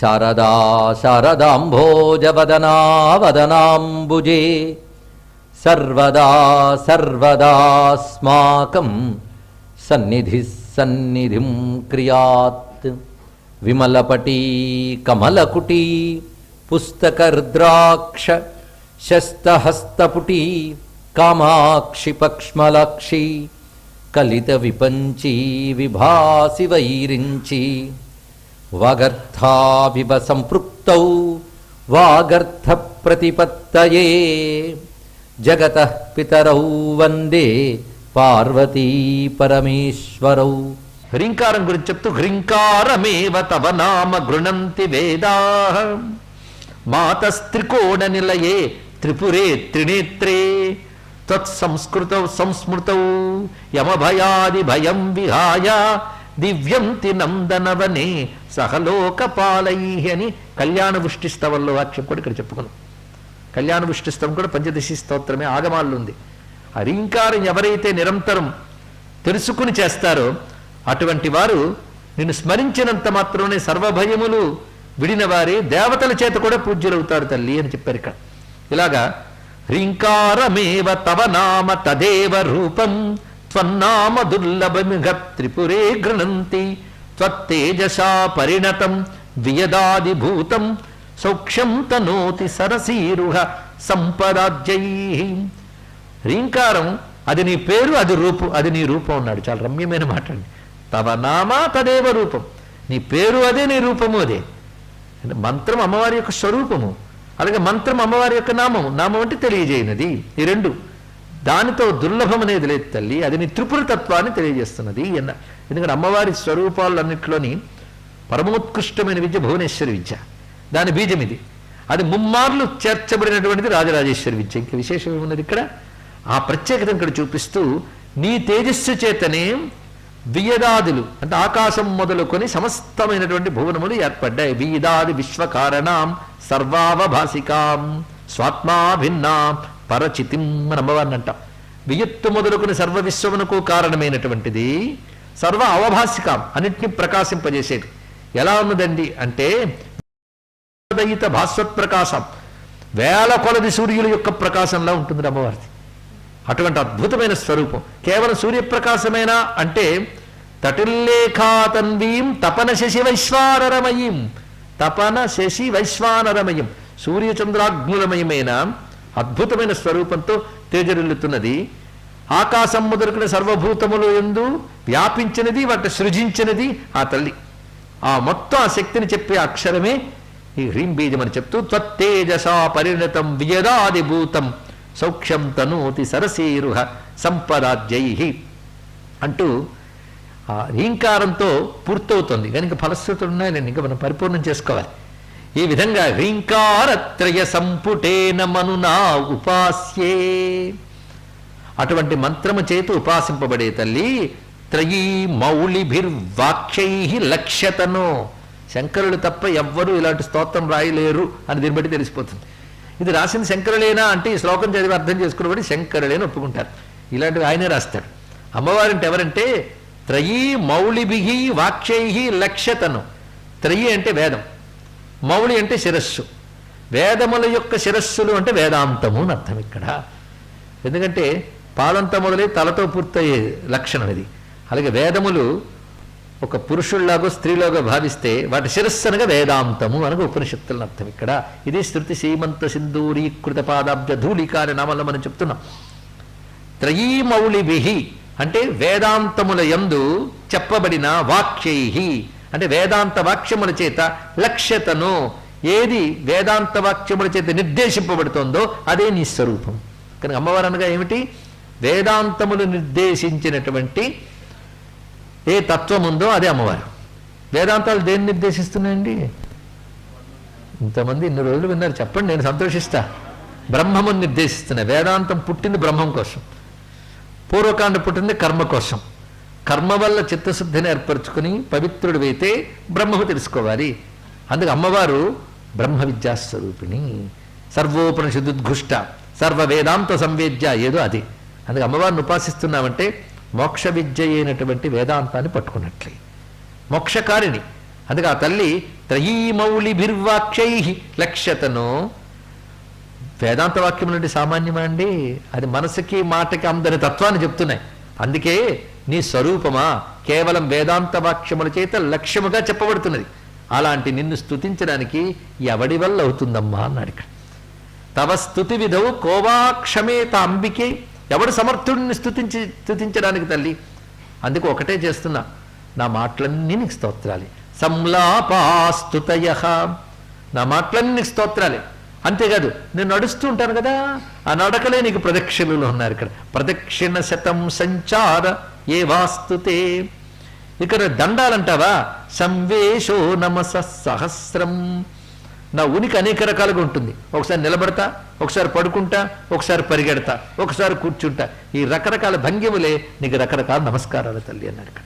శారదా శారదాంభోజవదనా వదనాంబుజే సర్వదా సర్వదాస్మాకం సన్నిధిః సన్నిధిం క్రియాత్. విమలపటీ కమలకుటీ పుస్తకర్ద్రాక్ష శస్తహస్తపుటీ కామాక్షి పక్ష్మలాక్షి కలిత విపంచీ విభాసి వైరించి వాగర్థావివ సంపృక్తౌ వాగర్థ ప్రతిపత్తయే జగతః పితరౌ వందే పార్వతీ పరమేశ్వరౌ. హ్రీంకారం గురించి చెప్తూ హ్రీంకారమేవ తవ నామ గృణంతి వేదాః మాతస్త్రికోణ నిలయే త్రిపురే త్రినేత్రే తత్సంస్కృతౌ సంస్మృతౌ యమభయాది భయం విహాయ దివ్యంతి నందనవనే సహలోకపాలై అని కళ్యాణ వృష్టిస్తవంలో వాక్యం కూడా ఇక్కడ చెప్పుకున్నాం. కళ్యాణ వృష్టిస్తవం కూడా పంచదశి స్తోత్రమే ఆగమాల్లో ఉంది. ఆ హ్రీంకారం ఎవరైతే నిరంతరం తెలుసుకుని చేస్తారో అటువంటి వారు నిన్ను స్మరించినంత మాత్రమే సర్వభయములు విడిన వారి దేవతల చేత కూడా పూజ్యులవుతారు తల్లి అని చెప్పారు ఇక్కడ. ఇలాగా హ్రీంకారమేవ తవ నామ తదేవ రూపం త్వన్నామ దుర్లభమిఘ త్రిపురే గృణంతి త్వత్తేజసా పరిణతం వియదాదిభూతం సౌక్ష్యం తనోతి సరసీరుహ సంపదాజ్యైః. హ్రీంకారం అది నీ పేరు, అది రూపం, అది నీ రూపం అన్నాడు. చాలా రమ్యమైన మాట అండి. తవ నామ తదేవ రూపం, నీ పేరు అదే, నీ రూపము అదే. మంత్రం అమ్మవారి యొక్క స్వరూపము, అలాగే మంత్రం అమ్మవారి యొక్క నామము. నామం అంటే తెలియజేయనది. ఈ రెండు దానితో దుర్లభం అనేది లేదు తల్లి, అది నీ త్రిపుర తత్వాన్ని తెలియజేస్తున్నది అన్న. ఎందుకంటే అమ్మవారి స్వరూపాలన్నింటిలోని పరమోత్కృష్టమైన విద్య భువనేశ్వరి విద్య, దాని బీజం ఇది. అది ముమ్మార్లు చేర్చబడినటువంటిది రాజరాజేశ్వరి విద్య. ఇంకా విశేషం ఏమున్నది ఇక్కడ? ఆ ప్రత్యేకతను ఇక్కడ చూపిస్తూ నీ తేజస్సు చేతనే వియదాదులు అంటే ఆకాశం మొదలుకొని సమస్తమైనటువంటి భువనములు ఏర్పడ్డాయి. వియదాది విశ్వకారణాం సర్వావభాసికాం స్వాత్మాభిన్నాం పరచితిం అని అమ్మవారిని అంటాం. వియత్తు మొదలుకొని సర్వ విశ్వమునకు కారణమైనటువంటిది, సర్వ అవభాసికాం అన్నింటినీ ప్రకాశింపజేసేది. ఎలా ఉన్నదండి అంటే దయిత భాస్వత్ ప్రకాశం, వేల కొలది సూర్యుల యొక్క ప్రకాశంలా ఉంటుంది అమ్మవారిది. అటువంటి అద్భుతమైన స్వరూపం. కేవలం సూర్యప్రకాశమేనా అంటే తటిల్లేఖాతన్వీం తపన శశి వైశ్వానరమయీం, తపన శశి వైశ్వానరమయం, సూర్యచంద్రాగ్నులమయమైన అద్భుతమైన స్వరూపంతో తేజరిల్లుతున్నది. ఆకాశం మొదలుకున్న సర్వభూతములు యందు వ్యాపించినది, వాటి సృజించినది ఆ తల్లి. ఆ మొత్తం ఆ శక్తిని చెప్పే అక్షరమే ఈ హ్రీం బీజం అని చెప్తూ త్వత్తేజసా పరిణతం వియదాదిభూతం సౌఖ్యం తనోతి సరసీరుహ సంపదాజ్యైః అంటూ ఆ హ్రీంకారంతో పూర్తవుతుంది. కనుక ఫలశ్రుతులు ఉన్నాయని ఇంకా మనం పరిపూర్ణం చేసుకోవాలి. ఈ విధంగా హ్రీంకారత్రయ సంపుటేన మనునా ఉపాస్యే, అటువంటి మంత్రము చేత ఉపాసింపబడే తల్లి త్రయీ మౌళిభిర్వాక్యైః లక్ష్యతనో, శంకరులు తప్ప ఎవ్వరూ ఇలాంటి స్తోత్రం రాయలేరు అని దీన్ని బట్టి తెలిసిపోతుంది. ఇది రాసింది శంకరులేనా అంటే ఈ శ్లోకం చదివి అర్థం చేసుకున్నబట్టి శంకరులేని ఒప్పుకుంటారు. ఇలాంటివి ఆయనే రాస్తాడు. అమ్మవారింటి ఎవరంటే త్రయీ మౌళిభిః వాక్యైః లక్ష్యతను. త్రయీ అంటే వేదం, మౌళి అంటే శిరస్సు, వేదముల యొక్క శిరస్సులు అంటే వేదాంతము అని అర్థం ఇక్కడ. ఎందుకంటే పాదంతో మొదలై తలతో పూర్తయ్యే లక్షణం ఇది. అలాగే వేదములు ఒక పురుషుల్లాగో స్త్రీలాగో భావిస్తే వాటి శిరస్సనగా వేదాంతము అనగా ఉపనిషత్తులను అర్థం ఇక్కడ. ఇది శృతి సీమంత సింధూరీకృత పాదాబ్జ ధూళిక అనే నామంలో మనం చెప్తున్నాం. త్రయీ మౌళిభిః అంటే వేదాంతముల యందు చెప్పబడిన వాక్యైః అంటే వేదాంత వాక్యముల చేత లక్ష్యతను, ఏది వేదాంత వాక్యముల చేత నిర్దేశింపబడుతోందో అదే నీ స్వరూపం. కనుక అమ్మవారు అనగా ఏమిటి? వేదాంతములు నిర్దేశించినటువంటి ఏ తత్వం ఉందో అదే అమ్మవారు. వేదాంతాలు దేన్ని నిర్దేశిస్తున్నాయండి? ఇంతమంది ఇన్ని రోజులు విన్నారు, చెప్పండి, నేను సంతోషిస్తా. బ్రహ్మమును నిర్దేశిస్తున్నాయి. వేదాంతం పుట్టింది బ్రహ్మం కోసం, పూర్వకాండ పుట్టింది కర్మ కోసం. కర్మ వల్ల చిత్తశుద్ధిని ఏర్పరచుకుని పవిత్రుడివైతే బ్రహ్మము తెలుసుకోవాలి. అందుకు అమ్మవారు బ్రహ్మ విద్యాస్వరూపిణి, సర్వోపనిషదుద్ఘుష్ట సర్వ వేదాంత సంవేద్య, ఏదో అది. అందుకే అమ్మవారిని ఉపాసిస్తున్నామంటే మోక్ష విద్య అయినటువంటి వేదాంతాన్ని పట్టుకున్నట్లే, మోక్షకారిణి. అందుకే ఆ తల్లి త్రయీమౌళిభిర్వాక్యై లక్ష్యతను. వేదాంత వాక్యం నుండి సామాన్యమా అండి? అది మనసుకి మాటకి అందని తత్వాన్ని చెప్తున్నాయి. అందుకే నీ స్వరూపమా కేవలం వేదాంత వాక్యముల చేత లక్ష్యముగా చెప్పబడుతున్నది. అలాంటి నిన్ను స్తుతించడానికి ఎవడి వల్ల అవుతుందమ్మా అన్నాడు ఇక్కడ. తవ స్తుతి విధవు కోవాక్షమేత అంబికే. ఎవడు సమర్థుడిని స్తుతించడానికి తల్లి? అందుకు ఒకటే చేస్తున్నా, నా మాటలన్నీ నీకు స్తోత్రాలి. సంలాపాస్తుతయ, నా మాటలన్నీ నీకు స్తోత్రాలే. అంతేకాదు నేను నడుస్తూ ఉంటాను కదా, ఆ నడకలే నీకు ప్రదక్షిణలు ఉన్నారు ఇక్కడ. ప్రదక్షిణ శతం సంచార ఏ వాస్తుతే. ఇక్కడ దండాలంటావా? సంవేశో నమస సహస్రం. నా ఉనికి అనేక రకాలుగా ఉంటుంది. ఒకసారి నిలబడతా, ఒకసారి పడుకుంటా, ఒకసారి పరిగెడతా, ఒకసారి కూర్చుంటా. ఈ రకరకాల భంగిములే నీకు రకరకాల నమస్కారాలు తల్లి అన్నాడు ఇక్కడ.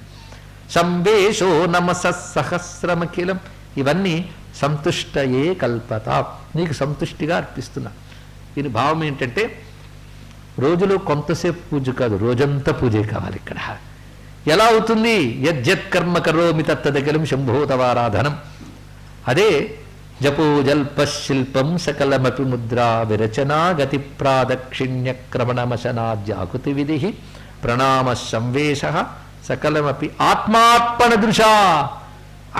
సంవేశో నమస సహస్రమఖిలం. ఇవన్నీ సంతుష్టయే కల్పత, నీకు సంతుష్టిగా అర్పిస్తున్నా. దీని భావం ఏంటంటే రోజులో కొంతసేపు పూజ కాదు, రోజంతా పూజే కావాలి ఇక్కడ. ఎలా అవుతుంది? యజ్జత్ కర్మ కరోమి తత్తదఖిలం శంభో తవారాధనం. అదే జపో జల్ప శిల్పం సకలమపి ముద్రా విరచనా గతి ప్రాదక్షిణ్యక్రమణమశనాద్యాకృతి విధి ప్రణామ సంవేశ సకలమపి ఆత్మార్పణ దృశా.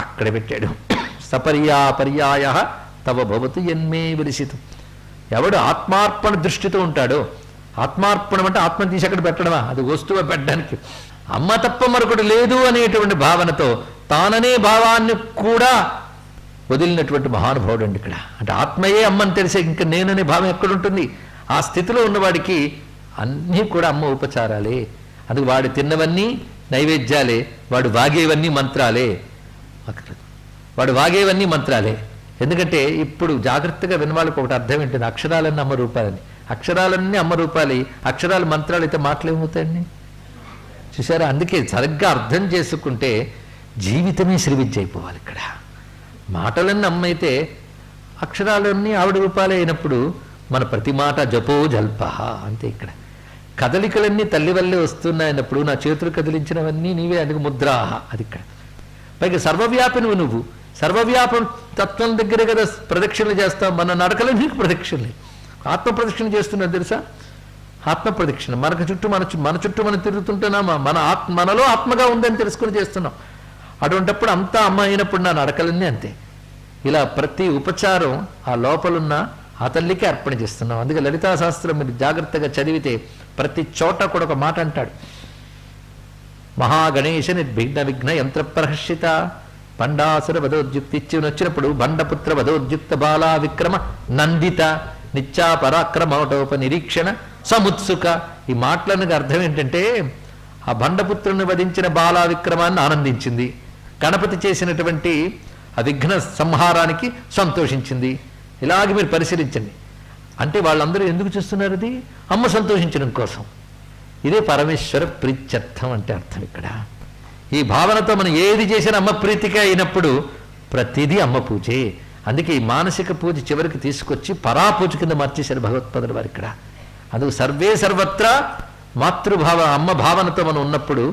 అక్కడ పెట్టాడు. సపర్యాపర్యాయ తవ భవతు ఎన్మే విలిసితం. ఎవడు ఆత్మార్పణ దృష్టితో ఉంటాడో, ఆత్మార్పణం అంటే ఆత్మ తీసి అక్కడ పెట్టడమా? అది వస్తువు పెట్టడానికి. అమ్మ తప్ప మరొకటి లేదు అనేటువంటి భావనతో తాననే భావాన్ని కూడా వదిలినటువంటి మహానుభావుడు అండి ఇక్కడ. అంటే ఆత్మయే అమ్మని తెలిసే ఇంకా నేననే భావం ఎక్కడుంటుంది? ఆ స్థితిలో ఉన్నవాడికి అన్నీ కూడా అమ్మ ఉపచారాలే. అందుకు వాడు తిన్నవన్నీ నైవేద్యాలే, వాడు వాగేవన్నీ మంత్రాలే. వాడు వాగేవన్నీ మంత్రాలే. ఎందుకంటే ఇప్పుడు జాగ్రత్తగా వినవాళ్ళకి ఒకటి అర్థం ఏంటంటే అక్షరాలన్నీ అమ్మ రూపాలని. అక్షరాలన్నీ అమ్మ రూపాలి, అక్షరాలు మంత్రాలు అయితే మాటలేమవుతాయండి? చూసారా? అందుకే సరిగ్గా అర్థం చేసుకుంటే జీవితమే శ్రీ విద్య అయిపోవాలి ఇక్కడ. మాటలన్నీ అమ్మ అయితే అక్షరాలన్నీ ఆవిడ రూపాలే అయినప్పుడు మన ప్రతి మాట జపో జల్ప అంతే ఇక్కడ. కదలికలన్నీ తల్లి వల్లే వస్తున్నాయన్నప్పుడు నా చేతులు కదిలించినవన్నీ నీవే, అందుకు ముద్రాహ అది ఇక్కడ. పైగా సర్వవ్యాపి నువ్వు సర్వవ్యాపం తత్వం దగ్గరే కదా ప్రదక్షిణలు చేస్తాం. మన నడకలే నీకు ప్రదక్షిణలే. ఆత్మ ప్రదక్షిణ చేస్తున్నది తెలుసా? ఆత్మ ప్రదక్షిణ మనకు చుట్టూ మన చుట్టూ మనం తిరుగుతుంటున్నామా? మనలో ఆత్మగా ఉందని తెలుసుకుని చేస్తున్నాం. అటువంటిప్పుడు అంతా అమ్మ అయినప్పుడు నా నడకలన్నీ అంతే. ఇలా ప్రతి ఉపచారం ఆ లోపలున్న ఆ తల్లికి అర్పణ చేస్తున్నాం. అందుకే లలితా శాస్త్రం మీరు జాగ్రత్తగా చదివితే ప్రతి చోట కూడా ఒక మాట అంటాడు. మహాగణేశ నిర్విఘ్న విఘ్న యంత్ర ప్రహర్షిత బండాసుర వధోద్యుక్తి ఇచ్చి వచ్చినప్పుడు బండపుత్ర వధోద్యుక్త బాలా విక్రమ నందిత నిత్యా పరాక్రమోటోప నిరీక్షణ సముత్సుక. ఈ మాటలకు అర్థం ఏంటంటే ఆ బండపుత్రుని వధించిన బాలా విక్రమాన్ని ఆనందించింది, గణపతి చేసినటువంటి ఆ విఘ్న సంహారానికి సంతోషించింది. ఇలాగే మీరు పరిశీలించండి. అంటే వాళ్ళందరూ ఎందుకు చూస్తున్నారు? అది అమ్మ సంతోషించడం కోసం. ఇదే పరమేశ్వర ప్రీత్యర్థం అంటే అర్థం ఇక్కడ. ఈ భావనతో మనం ఏది చేసినా అమ్మ ప్రీతిగా అయినప్పుడు ప్రతిదీ అమ్మ పూజే. అందుకే ఈ మానసిక పూజ చివరికి తీసుకొచ్చి పరాపూజ కింద మార్చేశారు భగవత్పాదుల వారు ఇక్కడ. అందుకు సర్వే సర్వత్రా మాతృభావ అమ్మ భావనతో మనం ఉన్నప్పుడు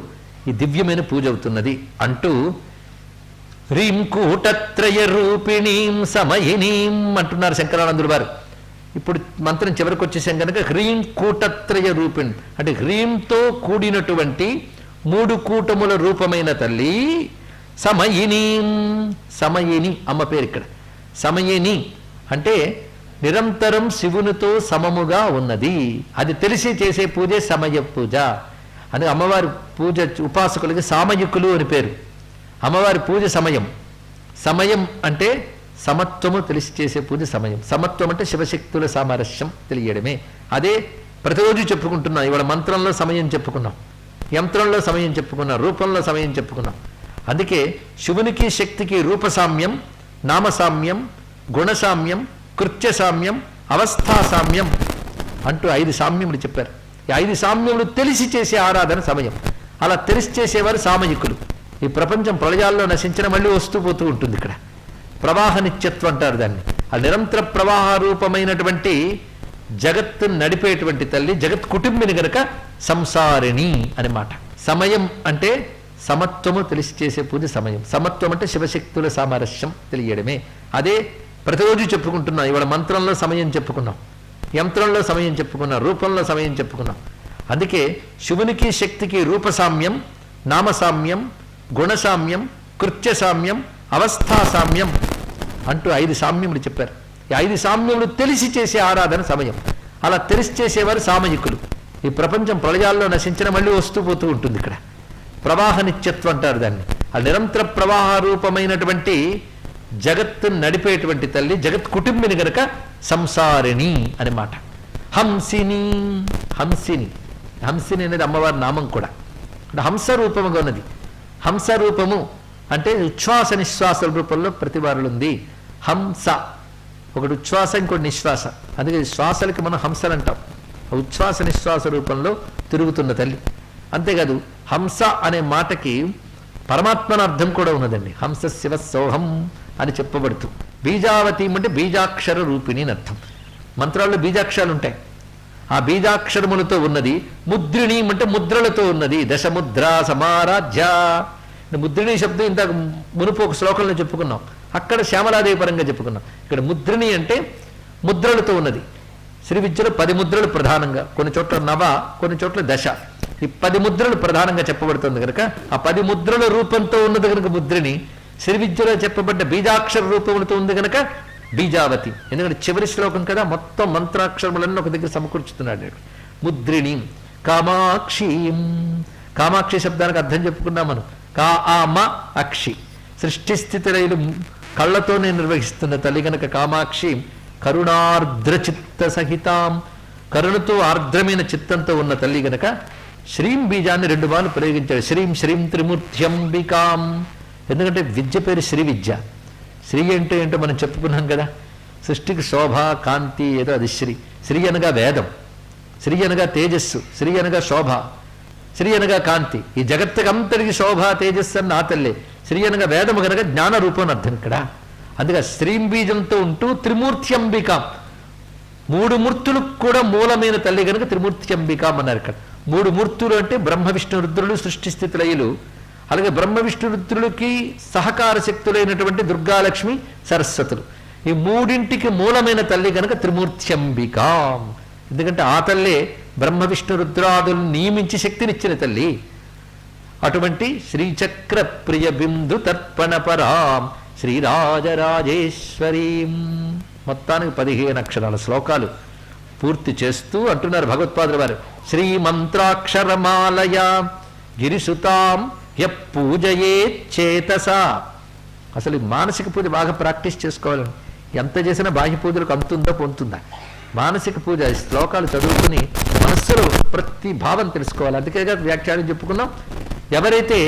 ఈ దివ్యమైన పూజ అవుతున్నది అంటూ హ్రీం కూటత్రయ రూపిణీం సమయినీం అంటున్నారు శంకరానందులు వారు. ఇప్పుడు మంత్రం చివరికి వచ్చేసాం కనుక హ్రీం కూటత్రయ రూపిణి అంటే హ్రీంతో కూడినటువంటి 3 కూటముల రూపమైన తల్లి సమయినీం. సమయిని అమ్మ పేరు ఇక్కడ. సమయిని అంటే నిరంతరం శివునితో సమముగా ఉన్నది. అది తెలిసి చేసే పూజే సమయ పూజ. అందుకే అమ్మవారి పూజ ఉపాసకులకి సామయికులు అని పేరు. అమ్మవారి పూజ సమయం. సమయం అంటే సమత్వము తెలిసి చేసే పూజ సమయం. సమత్వం అంటే శివశక్తుల సామరస్యం తెలియడమే. అదే ప్రతిరోజు చెప్పుకుంటున్నాం. ఇవాళ మంత్రంలో సమయం చెప్పుకున్నాం, యంత్రంలో సమయం చెప్పుకున్నాం, రూపంలో సమయం చెప్పుకున్నాం. అందుకే శివునికి శక్తికి రూపసామ్యం, నామసామ్యం, గుణసామ్యం, కృత్యసామ్యం, అవస్థాసామ్యం అంటూ 5 సామ్యములు చెప్పారు. ఈ 5 సామ్యములు తెలిసి చేసే ఆరాధన సమయం. అలా తెలిసి చేసేవారు సామయికులు. ఈ ప్రపంచం ప్రళయాల్లో నశించిన మళ్ళీ వస్తూ పోతూ ఉంటుంది. ఇక్కడ ప్రవాహ నిత్యత్వం అంటారు దాన్ని. ఆ నిరంతర ప్రవాహ రూపమైనటువంటి జగత్తును నడిపేటువంటి తల్లి జగత్ కుటుంబిని గనక సంసారిణి అని మాట. సమయం అంటే సమత్వము తెలిసి చేసే పూజ సమయం. సమత్వం అంటే శివశక్తుల సామరస్యం తెలియడమే. అదే ప్రతిరోజు చెప్పుకుంటున్నాం. ఇవాళ మంత్రంలో సమయం చెప్పుకున్నాం, యంత్రంలో సమయం చెప్పుకున్నాం, రూపంలో సమయం చెప్పుకున్నాం. అందుకే శివునికి శక్తికి రూపసామ్యం, నామసామ్యం, గుణసామ్యం, కృత్యసామ్యం, అవస్థాసామ్యం అంటూ 5 సామ్యములు చెప్పారు. ఈ 5 సామ్యములు తెలిసి చేసే ఆరాధన సమయం. అలా తెలిసి చేసేవారు సామయికులు. ఈ ప్రపంచం ప్రళయాల్లో నశించిన మళ్ళీ వస్తూ పోతూ ఉంటుంది. ఇక్కడ ప్రవాహ నిత్యత్వం అంటారు దాన్ని. ఆ నిరంతర ప్రవాహ రూపమైనటువంటి జగత్తును నడిపేటువంటి తల్లి జగత్ కుటుంబిని గనక సంసారిణి అని మాట. హంసిని, హంసిని, హంసిని అనేది అమ్మవారి నామం కూడా. అంటే హంస రూపముగా ఉన్నది. హంస రూపము అంటే ఉచ్ఛ్వాస నిశ్వాసల రూపంలో ప్రతివారులు ఉంది. హంస ఒకటి ఉచ్ఛ్వాస, ఇంకోటి నిశ్వాస. అందుకే శ్వాసలకి మనం హంసలు అంటాం. ఉచ్ఛ్వాస నిశ్వాస రూపంలో తిరుగుతున్న తల్లి. అంతేకాదు హంస అనే మాటకి పరమాత్మన అర్థం కూడా ఉన్నదండి. హంస శివ సోహం అని చెప్పబడుతూ. బీజావతి అంటే బీజాక్షర రూపిణి అని అర్థం. మంత్రాల్లో బీజాక్షరాలు ఉంటాయి. ఆ బీజాక్షరములతో ఉన్నది. ముద్రిణి అంటే ముద్రలతో ఉన్నది. దశముద్ర సమారాధ్య. ముద్రిణి శబ్దం ఇంతకు మునుపు ఒక శ్లోకంలో చెప్పుకున్నాం. అక్కడ శ్యామలాదేవి పరంగా చెప్పుకున్నాం. ఇక్కడ ముద్రిణి అంటే ముద్రలతో ఉన్నది. శ్రీ విద్యలో 10 ముద్రలు ప్రధానంగా, కొన్ని చోట్ల నవ, కొన్ని చోట్ల దశ. ఈ 10 ముద్రలు ప్రధానంగా చెప్పబడుతుంది కనుక ఆ 10 ముద్రల రూపంతో ఉన్నది కనుక ముద్రిని. శ్రీ విద్యలో చెప్పబడ్డ బీజాక్షర రూపములతో ఉంది కనుక బీజావతి. ఎందుకంటే చివరి శ్లోకం కదా, మొత్తం మంత్రాక్షరములన్నీ ఒక దగ్గర సమకూర్చుతున్నాడు. ముద్రిణి కామాక్షీం. కామాక్షి శబ్దానికి అర్థం చెప్పుకున్నాం మనం. కా ఆమ అక్షి. సృష్టి స్థితి రైలు కళ్ళతోనే నిర్వహిస్తున్న తల్లి కనుక కామాక్షి. కరుణార్ద్ర చిత్త సహితాం. కరుణతో ఆర్ద్రమైన చిత్తంతో ఉన్న తల్లి గనక శ్రీం బీజాన్ని 2 బాలు ప్రయోగించాడు. శ్రీం శ్రీం త్రిమూర్త్యంబికాం. ఎందుకంటే విద్య పేరు శ్రీ విద్య. శ్రీ అంటే ఏంటో మనం చెప్పుకున్నాం కదా. సృష్టికి శోభ, కాంతి ఏదో అది శ్రీ. శ్రీ అనగా వేదం, శ్రీ అనగా తేజస్సు, శ్రీ అనగా శోభ, శ్రీ అనగా కాంతి. ఈ జగత్తుకంతటికి శోభ, తేజస్సు అన్న ఆ తల్లే. శ్రీ అనగా వేదము కనుక జ్ఞాన రూపం అర్థం ఇక్కడ. అందుకే శ్రీం బీజంతో ఉంటూ త్రిమూర్త్యంబికాం. 3 మూర్తులకు కూడా మూలమైన తల్లి కనుక త్రిమూర్త్యంబికాం అన్నారు ఇక్కడ. 3 మూర్తులు అంటే బ్రహ్మ విష్ణు రుద్రులు సృష్టి స్థితి లయలు. అలాగే బ్రహ్మ విష్ణు రుద్రులకి సహకార శక్తులైనటువంటి దుర్గాలక్ష్మి సరస్వతులు. ఈ 3ంటికి మూలమైన తల్లి కనుక త్రిమూర్త్యంబికాం. ఎందుకంటే ఆ తల్లే బ్రహ్మ విష్ణు రుద్రాదులు నియమించి శక్తినిచ్చిన తల్లి. అటువంటి శ్రీచక్ర ప్రియ బిందు తర్పణ పరాం శ్రీరాజరాజేశ్వరీం. మొత్తానికి 15 అక్షరాల శ్లోకాలు పూర్తి చేస్తూ అంటున్నారు భగవత్పాదుల వారు. శ్రీమంత్రాక్షరమాలయ గిరిసుతాం పూజయేచ్చేతస. అసలు మానసిక పూజ బాగా ప్రాక్టీస్ చేసుకోవాలని. ఎంత చేసినా బాహ్య పూజలకు అంతుందా పొందుతుందా? మానసిక పూజ శ్లోకాలు చదువుకుని మనస్సులో ప్రతి భావం తెలుసుకోవాలి. అందుకే వ్యాఖ్యానం చెప్పుకున్నాం. ఎవరైతే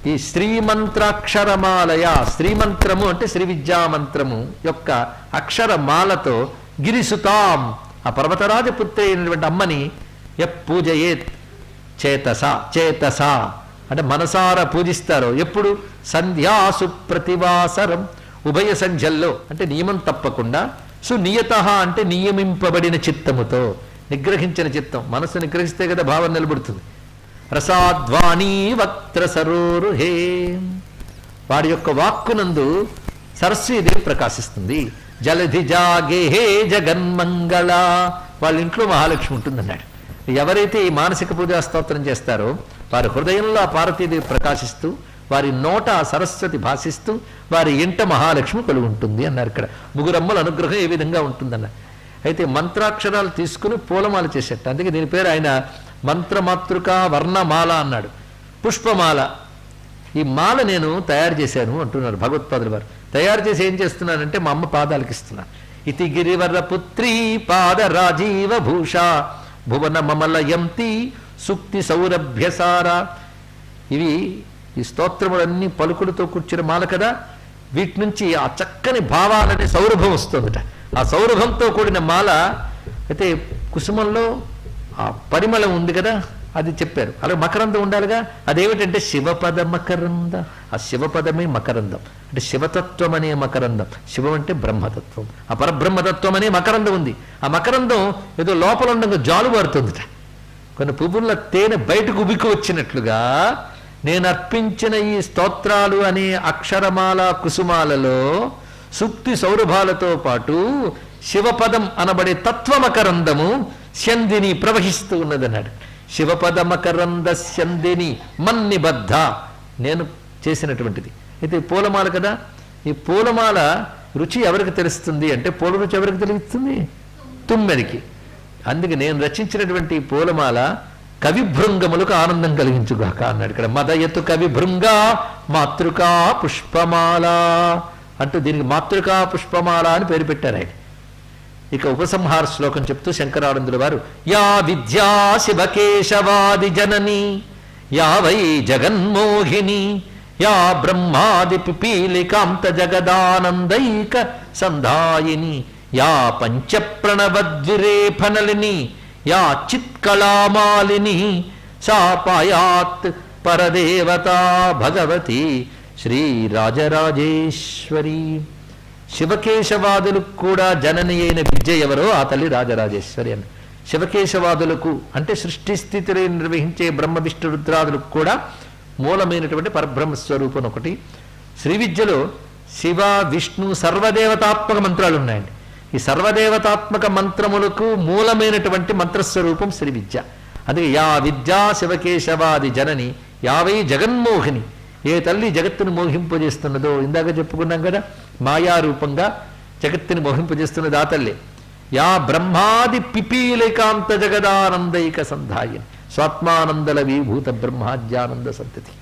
ఈ శ్రీమంత్రాక్షరమాలయ, శ్రీమంత్రము అంటే శ్రీ విద్యామంత్రము యొక్క అక్షరమాలతో గిరిసుతాం, ఆ పర్వతరాజపుత్రి అయినటువంటి అమ్మని పూజయేత్ చేతస. చేతస అంటే మనసారా పూజిస్తారో ఎప్పుడు? సంధ్యాసు ప్రతివాసరం, ఉభయ సంధ్యల్లో అంటే నియమం తప్పకుండా. సునియత అంటే నియమింపబడిన చిత్తముతో, నిగ్రహించిన చిత్తం. మనసు నిగ్రహిస్తే కదా భావం నిలబడుతుంది. రసాద్వాణీ వక్త్ర సరోరుహే, వాడి యొక్క వాక్కునందు సరస్వతీదేవి ప్రకాశిస్తుంది. జలధి జాగేహే జగన్మంగళ, వాళ్ళ ఇంట్లో మహాలక్ష్మి ఉంటుందన్నాడు. ఎవరైతే ఈ మానసిక పూజా స్తోత్రం చేస్తారో వారి హృదయంలో ఆ పార్వతీదేవి ప్రకాశిస్తూ, వారి నోట సరస్వతి భాషిస్తూ, వారి ఇంట మహాలక్ష్మి కొలువు ఉంటుంది అన్నారు. ఇక్కడ ముగ్గురమ్మల అనుగ్రహం ఏ విధంగా ఉంటుందన్న. అయితే మంత్రాక్షరాలు తీసుకుని పూలమాల చేసేట. అందుకే దీని పేరు ఆయన మంత్రమాతృక వర్ణమాల అన్నాడు. పుష్పమాల. ఈ మాల నేను తయారు చేశాను అంటున్నారు భగవత్పాదుల వారు. తయారు చేసి ఏం చేస్తున్నానంటే మా అమ్మ పాదాలకు ఇస్తున్నాను. ఇతి గిరివర పుత్రీ పాద రాజీవ భూష భువన మమలయంతి సుక్తి సౌరభ్యసార. ఇవి ఈ స్తోత్రములన్నీ పలుకులతో కూర్చున్న మాల కదా. వీటి నుంచి ఆ చక్కని భావాలనే సౌరభం వస్తుందట. ఆ సౌరభంతో కూడిన మాల. అయితే కుసుమంలో ఆ పరిమళం ఉంది కదా, అది చెప్పారు. అలాగే మకరందం ఉండాలిగా. అదేమిటంటే శివపద మకరంద. ఆ శివపదమే మకరందం. అంటే శివతత్వం అనే మకరందం. శివం అంటే బ్రహ్మతత్వం. ఆ పరబ్రహ్మతత్వం అనే మకరందం ఉంది. ఆ మకరందం ఏదో లోపల ఉండగా జాలు పడుతుందిట. కొన్ని పువ్వుల తేనె బయటకు ఉబికి వచ్చినట్లుగా నేను అర్పించిన ఈ స్తోత్రాలు అనే అక్షరమాల కుసుమాలలో సూక్తి సౌరభాలతో పాటు శివపదం అనబడే తత్వమకరందము స్యందిని ప్రవహిస్తూ ఉన్నదన్నాడు. శివపదమకరంద స్యందిని మన్నిబద్ధ నేను చేసినటువంటిది. అయితే పూలమాల కదా, ఈ పూలమాల రుచి ఎవరికి తెలుస్తుంది అంటే పూల రుచి ఎవరికి తెలుస్తుంది? తుమ్మెదికి. అందుకే నేను రచించినటువంటి పూలమాల కవిభృంగములకు ఆనందం కలిగించుగాక అన్నాడు ఇక్కడ. మదయతు కవిభృంగా మాతృకా పుష్పమాల అంటూ దీనికి మాతృకా పుష్పమాల అని పేరు పెట్టారు ఆయన. ఇక ఉపసంహార శ్లోకం చెప్తూ శంకరానందుల వారు యా విద్యా శివకేశవాది జనని యా వై జగన్మోహిని యా బ్రహ్మాది పిపీలికాంత జగదానందైక సంధాయిని యా పంచప్రణవద్విరేఫనలిని యా చిత్కళామాలిని సా పాయాత్ పరదేవతా భగవతి శ్రీ రాజరాజేశ్వరి. శివకేశవాదులకు కూడా జనని అయిన విద్య ఎవరో ఆ తల్లి రాజరాజేశ్వరి అని. శివకేశవాదులకు అంటే సృష్టి స్థితిని నిర్వహించే బ్రహ్మ విష్ణు రుద్రాదులకు కూడా మూలమైనటువంటి పరబ్రహ్మస్వరూపం ఒకటి. శ్రీ విద్యలో శివ విష్ణు సర్వదేవతాత్మక మంత్రాలు ఉన్నాయండి. ఈ సర్వదేవతాత్మక మంత్రములకు మూలమైనటువంటి మంత్రస్వరూపం శ్రీ విద్య. అందుకే యా విద్యా శివకేశవాది జనని యావై జగన్మోహిని, ఏ తల్లి జగత్తును మోహింపజేస్తున్నదో ఇందాక చెప్పుకున్నాం కదా, మాయారూపంగా జగత్తుని మోహింపజేస్తున్నది ఆ తల్లి. యా బ్రహ్మాది పిపీలికాంత జగదానందైక సంధాయని స్వాత్మానందల విభూత బ్రహ్మాద్యానంద సంతతి.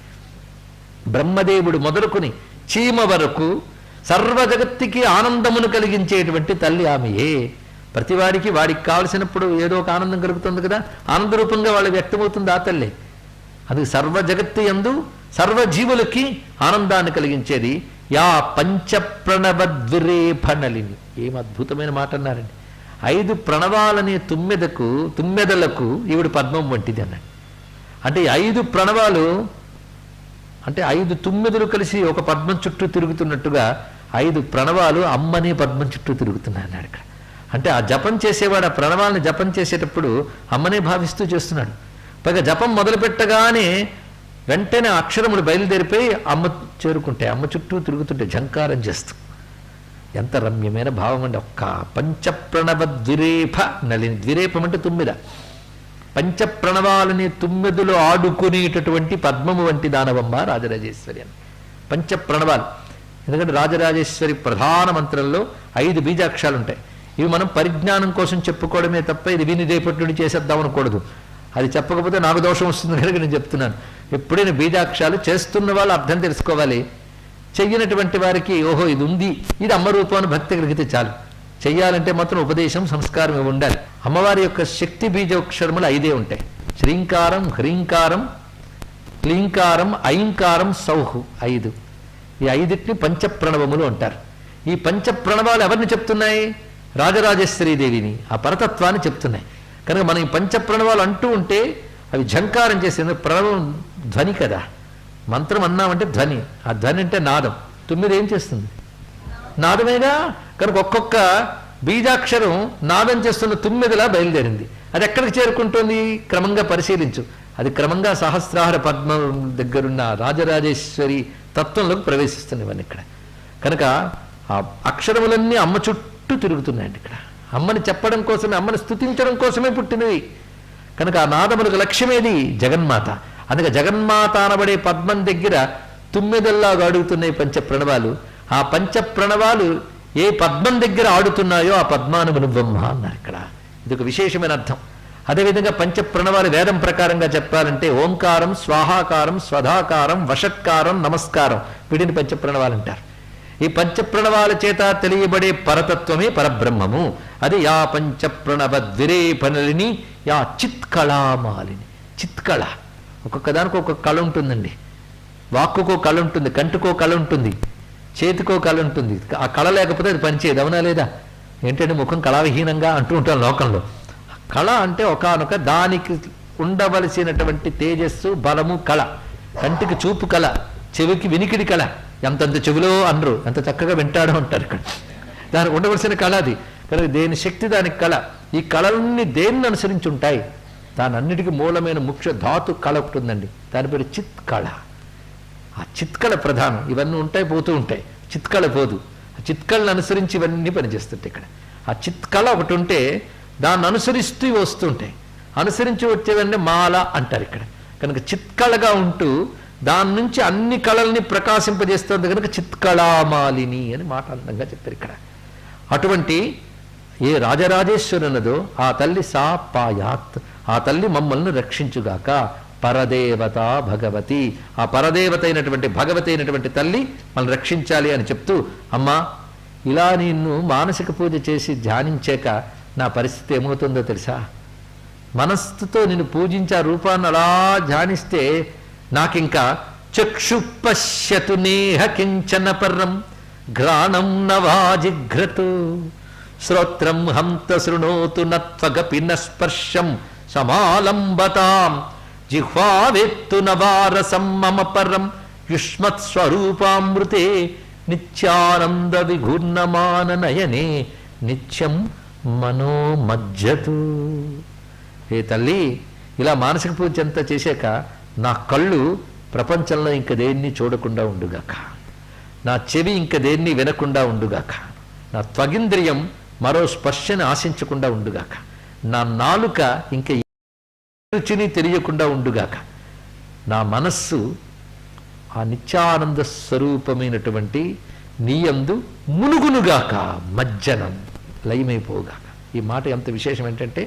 బ్రహ్మదేవుడు మొదలుకొని చీమ వరకు సర్వ జగత్తుకి ఆనందమును కలిగించేటువంటి తల్లి ఆమెయే. ప్రతివాడికి వాడికి కావలసినప్పుడు ఏదో ఒక ఆనందం కలుగుతుంది కదా, ఆనందరూపంగా వాళ్ళు వ్యక్తమవుతుంది ఆ తల్లి. అది సర్వ జగత్తు యందు సర్వజీవులకి ఆనందాన్ని కలిగించేది. యా పంచప్రణవద్విరేఫనలిని. ఏం అద్భుతమైన మాట అన్నారండి. 5 ప్రణవాలనే తుమ్మెదలకు ఈవిడ పద్మం వంటిది అన్నాడు. అంటే 5 ప్రణవాలు అంటే 5 తుమ్మెదలు కలిసి ఒక పద్మం చుట్టూ తిరుగుతున్నట్టుగా 5 ప్రణవాలు అమ్మనే పద్మం చుట్టూ తిరుగుతున్నాయి అన్నాడు ఇక్కడ. అంటే ఆ జపం చేసేవాడు ఆ ప్రణవాలని జపం చేసేటప్పుడు అమ్మనే భావిస్తూ చేస్తున్నాడు. పైగా జపం మొదలు పెట్టగానే వెంటనే అక్షరములు బయలుదేరిపోయి అమ్మ చేరుకుంటాయి, అమ్మ చుట్టూ తిరుగుతుంటే ఝంకారం చేస్తూ. ఎంత రమ్యమైన భావం అండి. ఒక్క పంచప్రణవ ద్విరేఫ నలిని, ద్విరేపం అంటే తుమ్మిద, పంచప్రణవాలని తుమ్మెదులు ఆడుకునేటటువంటి పద్మము వంటి దానవమ్మ రాజరాజేశ్వరి అని. పంచప్రణవాలు ఎందుకంటే రాజరాజేశ్వరి ప్రధాన మంత్రంలో 5 బీజాక్షరాలు ఉంటాయి. ఇవి మనం పరిజ్ఞానం కోసం చెప్పుకోవడమే తప్ప ఇది విని రేపటి నుండి చేసేద్దాం అనకూడదు. అది చెప్పకపోతే నాకు దోషం వస్తుంది కనుక నేను చెప్తున్నాను. ఎప్పుడైనా బీజాక్షరాలు చేస్తున్న వాళ్ళు అర్థం తెలుసుకోవాలి. చెయ్యనటువంటి వారికి ఓహో ఇది ఉంది, ఇది అమ్మ రూపాన్ని భక్తి కలిగితే చాలు. చెయ్యాలంటే మాత్రం ఉపదేశం సంస్కారం ఇవి ఉండాలి. అమ్మవారి యొక్క శక్తి బీజాక్షరములు 5 ఉంటాయి. శ్రీంకారం, హ్రీంకారం, క్లీంకారం, ఐంకారం, సౌహు 5. ఈ 5టిని పంచప్రణవములు అంటారు. ఈ పంచప్రణవాలు ఎవరిని చెప్తున్నాయి? రాజరాజేశ్వరీదేవిని, ఆ పరతత్వాన్ని చెప్తున్నాయి. కనుక మనం ఈ పంచప్రణవాలు అంటూ ఉంటే అవి ఝంకారం చేసేందు. ప్రణవం ధ్వని కదా, మంత్రం అన్నామంటే ధ్వని, ఆ ధ్వని అంటే నాదం. 9 ఏం చేస్తుంది? నాదమేగా. కనుక ఒక్కొక్క బీజాక్షరం నాదం చేస్తున్న 9లా బయలుదేరింది. అది ఎక్కడికి చేరుకుంటుంది? క్రమంగా పరిశీలించు. అది క్రమంగా సహస్రార పద్మం దగ్గరున్న రాజరాజేశ్వరి తత్వంలోకి ప్రవేశిస్తున్నవన్నీ ఇక్కడ. కనుక ఆ అక్షరములన్నీ అమ్మ చుట్టూ తిరుగుతున్నాయండి ఇక్కడ. అమ్మని చెప్పడం కోసమే, అమ్మని స్తుతించడం కోసమే పుట్టినవి. కనుక ఆ నాదములకు లక్ష్యమేది జగన్మాత. అందుకే జగన్మాత అనబడే పద్మం దగ్గర 9ల్లాగా అడుగుతున్నాయి పంచప్రణవాలు. ఆ పంచప్రణవాలు ఏ పద్మం దగ్గర ఆడుతున్నాయో ఆ పద్మానము నువ్వమ్మ అన్నారు ఇక్కడ. ఇది ఒక విశేషమైన అర్థం. అదేవిధంగా పంచప్రణవాలు వేదం ప్రకారంగా చెప్పాలంటే ఓంకారం, స్వాహాకారం, స్వధాకారం, వషట్కారం, నమస్కారం, వీటిని పంచప్రణవాలు అంటారు. ఈ పంచప్రణవాల చేత తెలియబడే పరతత్వమే పరబ్రహ్మము. అది యా పంచప్రణవ ద్విరేఫనలిని యా చిత్కళామాలిని. చిత్కళ ఒక్కొక్క దానికి ఒక్కొక్క కళ ఉంటుందండి. వాక్కుకో కళ ఉంటుంది, కంటికో కళ ఉంటుంది, చేతికో కళ ఉంటుంది. ఆ కళ లేకపోతే అది పనిచేయదు, అవునా లేదా? ఏంటంటే ముఖం కళావిహీనంగా అంటూ ఉంటాం లోకంలో. కళ అంటే ఒకానొక దానికి ఉండవలసినటువంటి తేజస్సు, బలము కళ. కంటికి చూపు కళ, చెవికి వినికిడి కళ. ఎంతంత చెవిలో అనరు, ఎంత చక్కగా వింటాడో అంటారు ఇక్కడ. దానికి ఉండవలసిన కళ అది. కనుక దేని శక్తి దానికి కళ. ఈ కళలన్నీ దేన్ని అనుసరించి ఉంటాయి? దానన్నిటికీ మూలమైన ముఖ్య ధాతు కళ ఒకటి ఉందండి, దాని పేరు చిత్ కళ. ఆ చిత్కళ ప్రధానం. ఇవన్నీ ఉంటాయి, పోతూ ఉంటాయి, చిత్కళ పోదు. ఆ చిత్కళను అనుసరించి ఇవన్నీ పనిచేస్తుంటాయి. ఇక్కడ ఆ చిత్కళ ఒకటి ఉంటే దాన్ని అనుసరిస్తూ వస్తుంటాయి. అనుసరించి వచ్చేవన్నీ మాల అంటారు ఇక్కడ. కనుక చిత్కళగా ఉంటూ దాని నుంచి అన్ని కళల్ని ప్రకాశింపజేస్తుంది కనుక చిత్కళామాలిని అని మాట అందంగా చెప్పారు ఇక్కడ. అటువంటి ఏ రాజరాజేశ్వరునదో ఆ తల్లి సా పాయాత్, ఆ తల్లి మమ్మల్ని రక్షించుగాక. పరదేవత భగవతి, ఆ పరదేవత అయినటువంటి భగవతి అయినటువంటి తల్లి మనల్ని రక్షించాలి అని చెప్తూ, అమ్మా ఇలా నిన్ను మానసిక పూజ చేసి ధ్యానించాక నా పరిస్థితి ఏమవుతుందో తెలుసా? మనస్సుతో నిన్ను పూజించే రూపాన్ని అలా ధ్యానిస్తే నాకింకా చక్షు పశ్యతు నేహ కించన పర్రం ఘ్రాణం నవాజిఘ్రతు శ్రోత్రం హంత శృణోతు నత్వగపి న స్పర్శం సమాలంబతాం జిహ్వావేత్తు నవారసం మమ పరం యుష్మత్స్వరూపామృతే నిత్యానంద విఘూర్ణమాన నయనే నిత్యం మనోమజ్జతు. ఏ తల్లి, ఇలా మానసిక పూజ అంతా చేశాక నా కళ్ళు ప్రపంచంలో ఇంక దేన్ని చూడకుండా ఉండుగాక, నా చెవి ఇంక దేన్ని వినకుండా ఉండుగాక, నా త్వగింద్రియం మరో స్పర్శని ఆశించకుండా ఉండుగాక, నా నాలుక ఇంక రుచిని తెలియకుండా ఉండుగాక, నా మనస్సు ఆ నిత్యానంద స్వరూపమైనటువంటి నీయందు మునుగునుగాక, మజ్జనం లయమైపోగాక. ఈ మాట ఎంత విశేషం ఏంటంటే,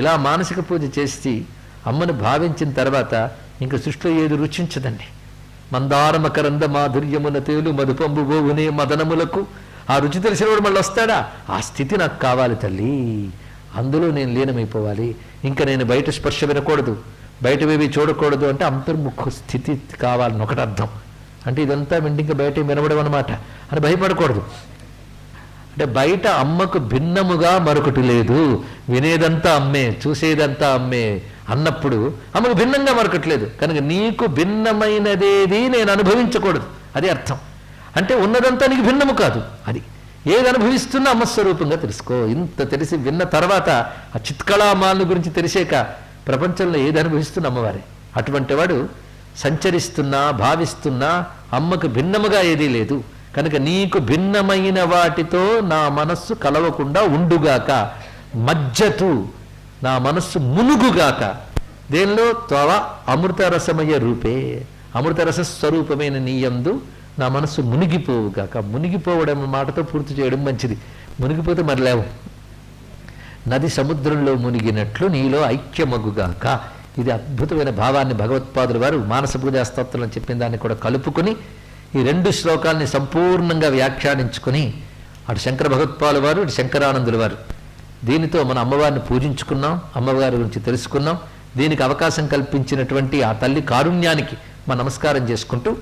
ఇలా మానసిక పూజ చేసి అమ్మను భావించిన తర్వాత ఇంక సృష్టిలో ఏది రుచించదండి. మందారమకరంద మాధుర్యమున తేలు మధుపంబు బోవునే మదనములకు ఆ రుచి తెలిసినవాడు మళ్ళీ వస్తాడా? ఆ స్థితి నాకు కావాలి తల్లి, అందులో నేను లీనమైపోవాలి. ఇంకా నేను బయట స్పర్శ వినకూడదు, బయటవేవి చూడకూడదు అంటే అంతర్ముఖ స్థితి కావాలని ఒకటి అర్థం. అంటే ఇదంతా వింటే ఇంకా బయట వినబడం అనమాట అని భయపడకూడదు. అంటే బయట అమ్మకు భిన్నముగా మరొకటి లేదు, వినేదంతా అమ్మే, చూసేదంతా అమ్మే అన్నప్పుడు అమ్మకు భిన్నంగా మరొకట్లేదు. కనుక నీకు భిన్నమైనదేది నేను అనుభవించకూడదు, అది అర్థం. అంటే ఉన్నదంతా నీకు భిన్నము కాదు, అది ఏది అనుభవిస్తున్నా అమ్మస్వరూపంగా తెలుసుకో. ఇంత తెలిసి విన్న తర్వాత ఆ చిత్కళామాలను గురించి తెలిసాక ప్రపంచంలో ఏది అనుభవిస్తున్న అమ్మవారే. అటువంటి వాడు సంచరిస్తున్నా భావిస్తున్నా అమ్మకు భిన్నముగా ఏదీ లేదు. కనుక నీకు భిన్నమైన వాటితో నా మనస్సు కలవకుండా ఉండుగాక. మజ్జతు, నా మనస్సు మునుగుగాక. దేనిలో? త్వవ అమృతరసమయ రూపే, అమృతరస స్వరూపమైన నీయందు నా మనస్సు మునిగిపోవుగాక. మునిగిపోవడం మాటతో పూర్తి చేయడం మంచిది. మునిగిపోతే మరి లేవు. నది సముద్రంలో మునిగినట్లు నీలో ఐక్యమగుగాక. ఇది అద్భుతమైన భావాన్ని భగవత్పాదుల వారు మానస పూజా స్తోత్రం చెప్పిన దాన్ని కూడా కలుపుకొని ఈ రెండు శ్లోకాల్ని సంపూర్ణంగా వ్యాఖ్యానించుకొని అటు శంకర భగవత్పాదుల వారు ఇటు శంకరానందుల వారు దీనితో మన అమ్మవారిని పూజించుకున్నాం, అమ్మవారి గురించి తెలుసుకున్నాం. దీనికి అవకాశం కల్పించినటువంటి ఆ తల్లి కారుణ్యానికి మన నమస్కారం చేసుకుంటూ